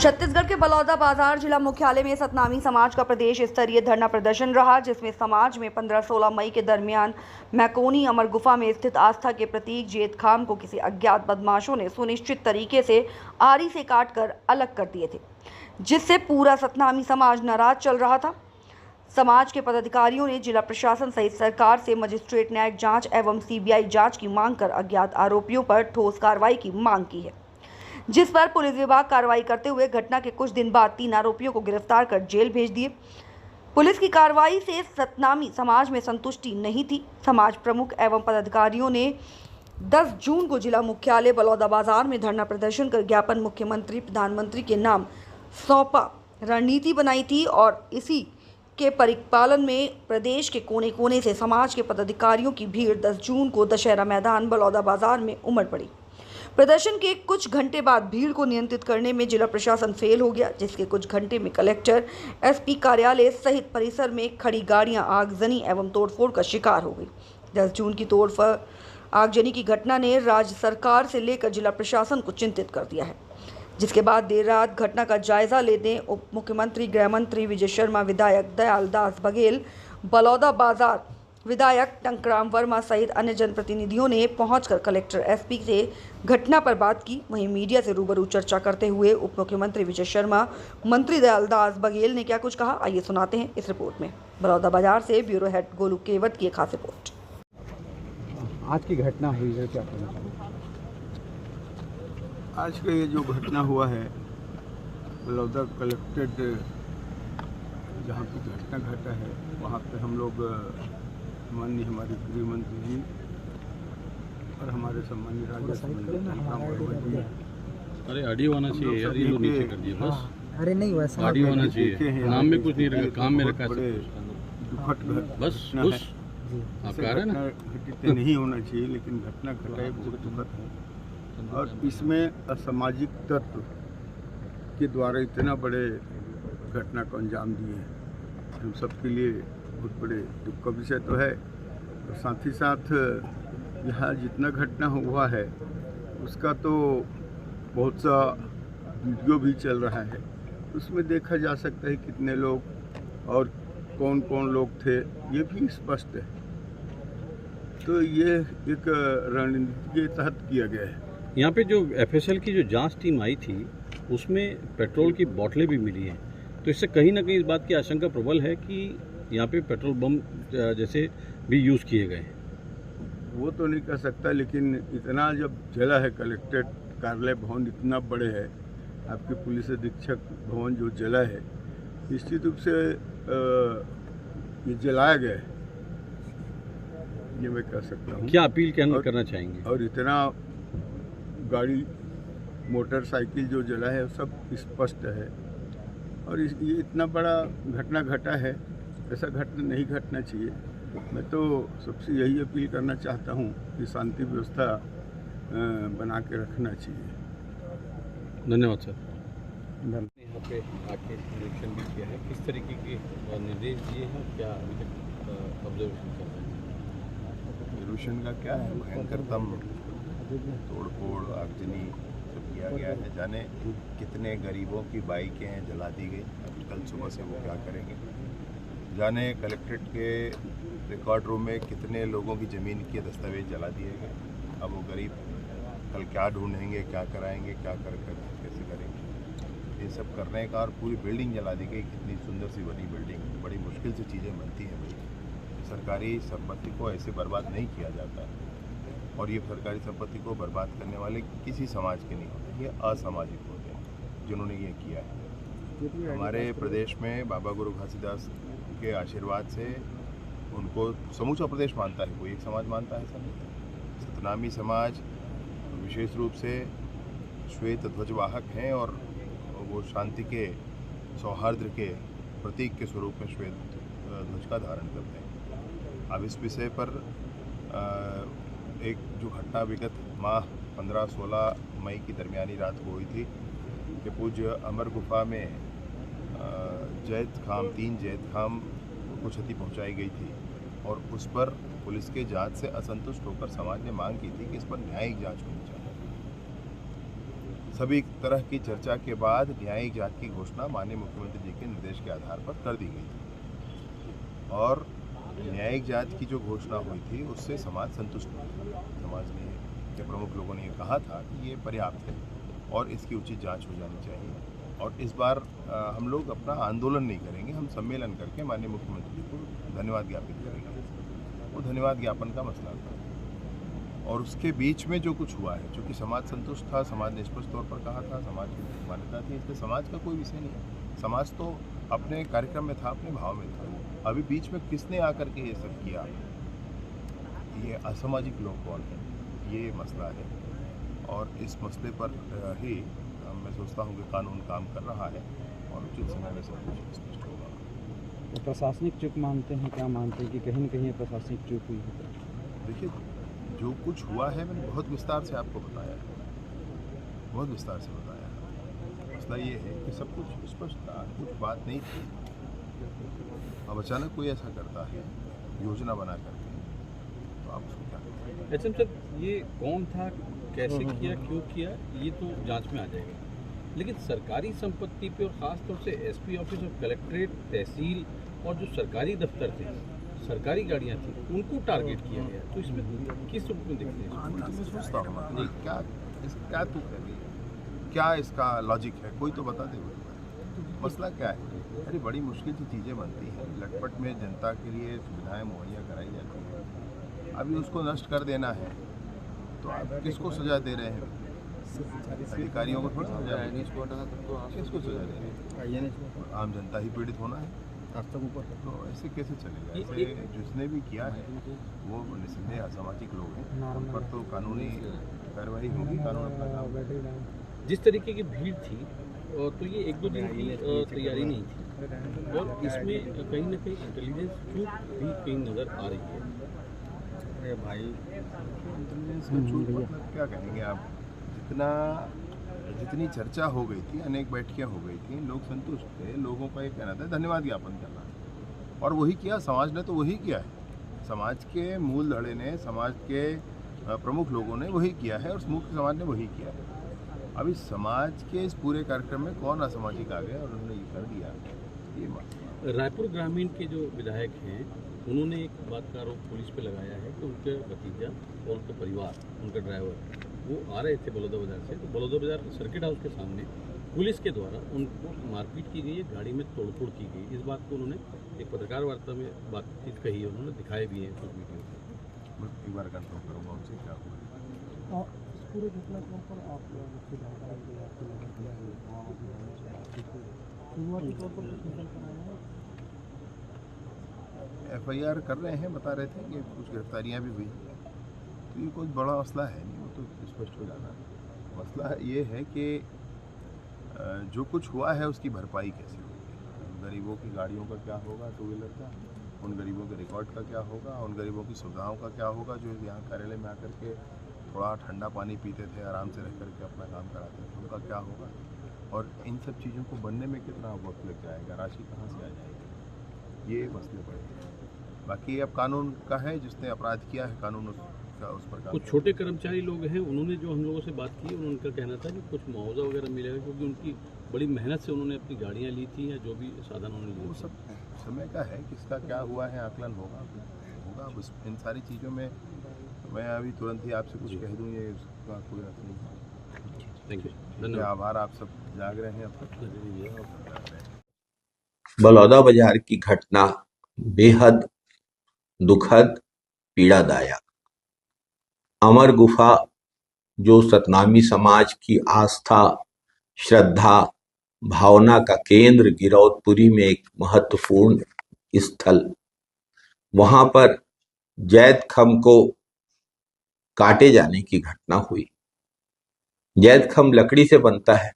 छत्तीसगढ़ के बलौदा बाजार जिला मुख्यालय में सतनामी समाज का प्रदेश स्तरीय धरना प्रदर्शन रहा, जिसमें समाज में 15-16 मई के दरमियान मैकोनी अमर गुफा में स्थित आस्था के प्रतीक जेत खाम को किसी अज्ञात बदमाशों ने सुनिश्चित तरीके से आरी से काटकर अलग कर दिए थे, जिससे पूरा सतनामी समाज नाराज चल रहा था। समाज के पदाधिकारियों ने जिला प्रशासन सहित सरकार से मजिस्ट्रेट न्यायिक जांच एवं सीबीआई जांच की मांग कर अज्ञात आरोपियों पर ठोस कार्रवाई की मांग की है, जिस पर पुलिस विभाग कार्रवाई करते हुए घटना के कुछ दिन बाद 3 आरोपियों को गिरफ्तार कर जेल भेज दिए। पुलिस की कार्रवाई से सतनामी समाज में संतुष्टि नहीं थी। समाज प्रमुख एवं पदाधिकारियों ने 10 जून को जिला मुख्यालय बलौदा बाजार में धरना प्रदर्शन कर ज्ञापन मुख्यमंत्री प्रधानमंत्री के नाम सौंपा रणनीति बनाई थी और इसी के परिपालन में प्रदेश के कोने कोने से समाज के पदाधिकारियों की भीड़ 10 जून को दशहरा मैदान बलौदा बाजार में उमड़ पड़ी। प्रदर्शन के कुछ घंटे बाद भीड़ को नियंत्रित करने में जिला प्रशासन फेल हो गया, जिसके कुछ घंटे में कलेक्टर, एसपी कार्यालय सहित परिसर में खड़ी गाड़ियां आगजनी एवं तोड़फोड़ का शिकार हो गई। 10 जून की तोड़फोड़ आगजनी की घटना ने राज्य सरकार से लेकर जिला प्रशासन को चिंतित कर दिया है, जिसके बाद देर रात घटना का जायजा लेने उप मुख्यमंत्री, गृह मंत्री विजय शर्मा, विधायक दयाल दास बघेल, बलौदा बाजार विधायक टंकराम वर्मा सहित अन्य जनप्रतिनिधियों ने पहुंचकर कलेक्टर, एसपी से घटना पर बात की। वहीं मीडिया से रूबरू चर्चा करते हुए उप मुख्यमंत्री विजय शर्मा, मंत्री दयाल दास बघेल ने क्या कुछ कहा, आइए सुनाते हैं इस रिपोर्ट में। बलौदा बाजार से ब्यूरो हेड गोलू केवट की एक खास रिपोर्ट। आज की घटना हुई है, क्या कहना चाहिए? आज का ये जो घटना हुआ है बलौदा कलेक्टेड, जहाँ की घटना घटा है, वहाँ पे हम लोग माननीय हमारे गृह मंत्री जी और हमारे सम्मानीय राज्य, अरे ऑडियो आना चाहिए यार, ये लोग नीचे कर दिए बस। अरे नहीं वैसा ऑडियो आना चाहिए, नाम में कुछ नहीं रखा, काम में रखा बड़े दुखद बस घटना खुश आप कह रहे हैं ना। घटित नहीं होना चाहिए, लेकिन घटना घटा है बहुत दुखद है और इसमें असामाजिक तत्व के द्वारा इतना बड़े घटना को अंजाम दिए हैं। हम सबके लिए बहुत बड़े दुख का विषय तो है और साथ ही साथ यहाँ जितना घटना हुआ है उसका तो बहुत सा वीडियो भी चल रहा है, उसमें देखा जा सकता है कितने लोग और कौन कौन लोग थे, ये भी स्पष्ट है। तो ये एक रणनीति के तहत किया गया है। यहाँ पे जो एफएसएल की जो जांच टीम आई थी उसमें पेट्रोल की बोतलें भी मिली हैं, तो इससे कहीं ना कहीं इस बात की आशंका प्रबल है कि यहाँ पे पेट्रोल बम जैसे भी यूज़ किए गए। वो तो नहीं कह सकता, लेकिन इतना जब जला है, कलेक्ट्रेट कार्यालय भवन इतना बड़े है, आपके पुलिस अधीक्षक भवन जो जला है, निश्चित रूप से ये जलाया गया है, ये मैं कह सकता हूँ। क्या अपील करना चाहेंगे? और इतना गाड़ी, मोटरसाइकिल जो जला है सब स्पष्ट है और ये इतना बड़ा घटना घटा है, ऐसा घटना नहीं घटना चाहिए। मैं तो सबसे यही अपील करना चाहता हूँ कि शांति व्यवस्था बना के रखना चाहिए। धन्यवाद सर। यहाँ पे आके निरीक्षण भी किया है, किस तरीके के निर्देश दिए हैं, क्या अभी तक ऑब्जर्वेशन कर रहे हैं? निरीक्षण का क्या है, भयंकरतम तोड़फोड़, आगजनी सब किया गया है। जाने कितने गरीबों की बाइकें हैं जला दी गई, अब कल सुबह से वो क्या करेंगे। जाने कलेक्ट्रेट के रिकॉर्ड रूम में कितने लोगों की ज़मीन के दस्तावेज जला दिए गए। अब वो गरीब कल क्या ढूंढेंगे, क्या कराएंगे, क्या कर कैसे करेंगे, ये सब करने का। और पूरी बिल्डिंग जला दी गई, कितनी सुंदर सी बनी बिल्डिंग, बड़ी मुश्किल से चीज़ें बनती हैं भाई। सरकारी संपत्ति को ऐसे बर्बाद नहीं किया जाता, और ये सरकारी संपत्ति को बर्बाद करने वाले किसी समाज के नहीं होते, ये असामाजिक होते हैं जिन्होंने ये किया है। हमारे प्रदेश में बाबा गुरु घासीदास के आशीर्वाद से उनको समूचा प्रदेश मानता है, कोई एक समाज मानता है ऐसा नहीं। सतनामी समाज विशेष रूप से श्वेत ध्वजवाहक हैं और वो शांति के, सौहार्द के प्रतीक के स्वरूप में श्वेत ध्वज का धारण करते हैं। अब इस विषय पर एक जो घटना विगत माह 15-16 मई की दरमियानी रात को हुई थी कि पूज्य अमर गुफा में जैत खाम, 3 जैत खाम को क्षति पहुंचाई गई थी और उस पर पुलिस के जांच से असंतुष्ट होकर समाज ने मांग की थी कि इस पर न्यायिक जांच होनी चाहिए। सभी तरह की चर्चा के बाद न्यायिक जांच की घोषणा माननीय मुख्यमंत्री जी के निर्देश के आधार पर कर दी गई थी और न्यायिक जांच की जो घोषणा हुई थी उससे समाज संतुष्ट नहीं था। समाज ने के प्रमुख लोगों ने ये कहा था कि ये पर्याप्त है और इसकी उचित जांच हो जानी चाहिए और इस बार हम लोग अपना आंदोलन नहीं करेंगे, हम सम्मेलन करके माननीय मुख्यमंत्री जी को धन्यवाद ज्ञापित करेंगे। वो धन्यवाद ज्ञापन का मसला था और उसके बीच में जो कुछ हुआ है, चूँकि समाज संतुष्ट था, समाज ने स्पष्ट तौर पर कहा था, समाज की मान्यता थी, इसलिए समाज का कोई विषय नहीं है। समाज तो अपने कार्यक्रम में था, अपने भाव में था। अभी बीच में किसने आकर के ये सब किया, ये असामाजिक लोग कौन है, ये मसला है और इस मसले पर ही मैं सोचता हूँ कि कानून काम कर रहा है और उचित समय में सब कुछ स्पष्ट होगा। तो प्रशासनिक चूक मानते हैं, क्या मानते हैं कि कहीं न कहीं प्रशासनिक चूक हुई है? देखिए, जो कुछ हुआ है मैंने बहुत विस्तार से आपको बताया है, बहुत विस्तार से बताया है। मसला ये है कि सब कुछ स्पष्ट था, कुछ बात नहीं थी। अब अचानक कोई ऐसा करता है योजना बना करके, तो आप उसको क्या करें? एचएम सर, ये कौन था, कैसे किया, क्यों किया, ये तो जांच में आ जाएगा, लेकिन सरकारी संपत्ति पे और ख़ास तौर से एसपी ऑफिस और कलेक्ट्रेट, तहसील और जो सरकारी दफ्तर थे, सरकारी गाड़ियाँ थी, उनको टारगेट किया गया। तो इसमें किस रूप में देखते हैं? मैं सोचता हूँ कि क्या तुक है, क्या इसका लॉजिक है, कोई तो बता दे। मसला क्या है? अरे बड़ी मुश्किल से चीज़ें बनती हैं, लटपट में जनता के लिए सुविधाएं मुहैया कराई जाती हैं, अभी उसको नष्ट कर देना है तो आप किसको सजा दे रहे हैं? अधिकारियों को थोड़ा सजा दे रहे हैं, किसको सजा दे रहे हैं? आम जनता ही पीड़ित होना है, तो ऐसे कैसे चलेगा? ऐसे जिसने भी किया है वो निस्संदेह असामाजिक लोग हैं, उन पर तो कानूनी कार्रवाई होगी, कानून अपना काम। जिस तरीके की भीड़ थी तो ये एक दो दिन की तैयारी नहीं थी और इसमें कहीं ना कहीं इंटेलिजेंस चूक भी कहीं नज़र आ रही है। अरे भाई, चूक मतलब क्या कहेंगे आप? जितनी चर्चा हो गई थी, अनेक बैठकें हो गई थी, लोग संतुष्ट थे, लोगों का ये कहना था धन्यवाद ज्ञापन करना, और वही किया समाज ने, तो वही किया है। समाज के मूल धड़े ने, समाज के प्रमुख लोगों ने वही किया है और मुख्य समाज ने वही किया है। अभी समाज के इस पूरे कार्यक्रम में कौन असामाजिक आ गया और उन्होंने ये कर दिया, ये मसला। रायपुर ग्रामीण के जो विधायक हैं, उन्होंने एक बात का आरोप पुलिस पे लगाया है कि उनके भतीजा और उनका परिवार, उनका ड्राइवर, वो आ रहे थे बलौदा बाजार से, तो बलौदा बाजार सर्किट हाउस के सामने पुलिस के द्वारा उनको मारपीट की गई है, गाड़ी में तोड़फोड़ की गई। इस बात को उन्होंने एक पत्रकार वार्ता में बातचीत कही है, उन्होंने दिखाए भी हैं कुछ वीडियो। एक बार कंफर्म करूँगा उनसे क्या हुआ। पूरे घटनाक्रम पर आप उसकी जानकारी दी, आपको नजर दिया शुरुआती तौर पर FIR कर रहे हैं, बता रहे थे कि कुछ गिरफ्तारियां भी हुई, तो ये कोई बड़ा मसला है नहीं, वो तो स्पष्ट हो जाना है। मसला ये है कि जो कुछ हुआ है उसकी भरपाई कैसे होगी, गरीबों की गाड़ियों का क्या होगा, टू व्हीलर का, उन गरीबों के रिकॉर्ड का क्या होगा, उन गरीबों की सुविधाओं का क्या होगा जो यहाँ कार्यालय में आकर के थोड़ा ठंडा पानी पीते थे, आराम से रह करके अपना काम कराते थे, उनका क्या होगा, और इन सब चीज़ों को बनने में कितना वक्त लग जाएगा, राशि कहाँ से आ जाएगी, ये मसले पड़े हैं। बाकी अब कानून का है, जिसने अपराध किया है कानून उसका उस पर कुछ छोटे कर्मचारी लोग हैं, उन्होंने जो हम लोगों से बात की, उनका कहना था कि कुछ मुआवजा वगैरह मिलेगा, क्योंकि उनकी बड़ी मेहनत से उन्होंने अपनी गाड़ियाँ ली थी या जो भी साधन उन्होंने लिए। वो सब समय का है, किसका क्या हुआ है आकलन होगा बस। इन सारी चीज़ों में मैं अभी तुरंत ही आपसे कुछ कह दूँ, ये उसका कोई अर्थ नहीं। थैंक यू, मेरा धन्यवाद। आभार, आप सब जाग रहे हैं अब तक। बलौदा बाजार की घटना बेहद दुखद, पीड़ादायक। अमर गुफा जो सतनामी समाज की आस्था, श्रद्धा, भावना का केंद्र, गिरौदपुरी में एक महत्वपूर्ण स्थल, वहां पर जैद खम को काटे जाने की घटना हुई। जैद खम लकड़ी से बनता है,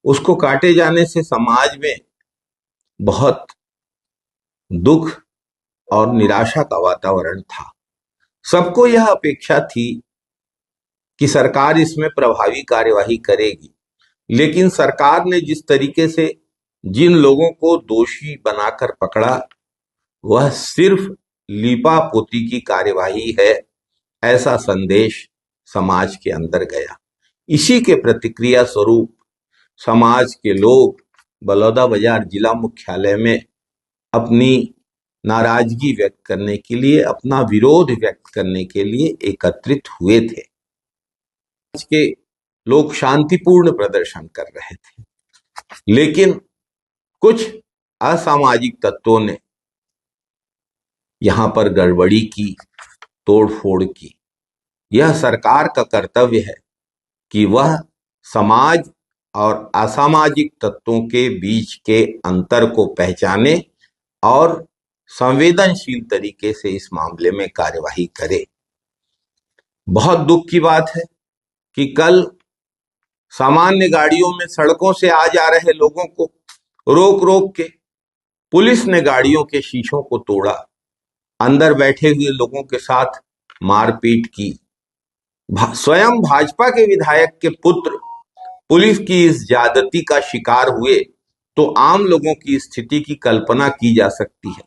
उसको काटे जाने से समाज में बहुत दुख और निराशा का वातावरण था। सबको यह अपेक्षा थी कि सरकार इसमें प्रभावी कार्यवाही करेगी, लेकिन सरकार ने जिस तरीके से जिन लोगों को दोषी बनाकर पकड़ा, वह सिर्फ लीपापोती की कार्यवाही है, ऐसा संदेश समाज के अंदर गया। इसी के प्रतिक्रिया स्वरूप समाज के लोग बलौदाबाजार जिला मुख्यालय में अपनी नाराजगी व्यक्त करने के लिए, अपना विरोध व्यक्त करने के लिए एकत्रित हुए थे। आज के लोग शांतिपूर्ण प्रदर्शन कर रहे थे, लेकिन कुछ असामाजिक तत्वों ने यहां पर गड़बड़ी की, तोड़फोड़ की। यह सरकार का कर्तव्य है कि वह समाज और असामाजिक तत्वों के बीच के अंतर को पहचाने और संवेदनशील तरीके से इस मामले में कार्यवाही करे। बहुत दुख की बात है कि कल सामान्य गाड़ियों में सड़कों से आ जा रहे लोगों को रोक रोक के पुलिस ने गाड़ियों के शीशों को तोड़ा, अंदर बैठे हुए लोगों के साथ मारपीट की। स्वयं भाजपा के विधायक के पुत्र पुलिस की इस ज्यादती का शिकार हुए तो आम लोगों की स्थिति की कल्पना की जा सकती है।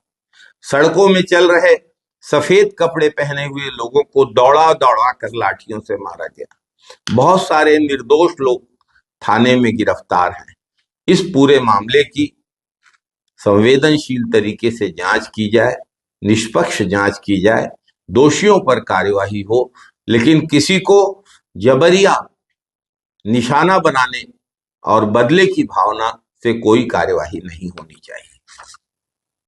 सड़कों में चल रहे सफेद कपड़े पहने हुए लोगों को दौड़ा दौड़ा कर लाठियों से मारा गया। बहुत सारे निर्दोष लोग थाने में गिरफ्तार हैं। इस पूरे मामले की संवेदनशील तरीके से जांच की जाए, निष्पक्ष जांच की जाए, दोषियों पर कार्यवाही हो, लेकिन किसी को जबरिया निशाना बनाने और बदले की भावना से कोई कार्यवाही नहीं होनी चाहिए।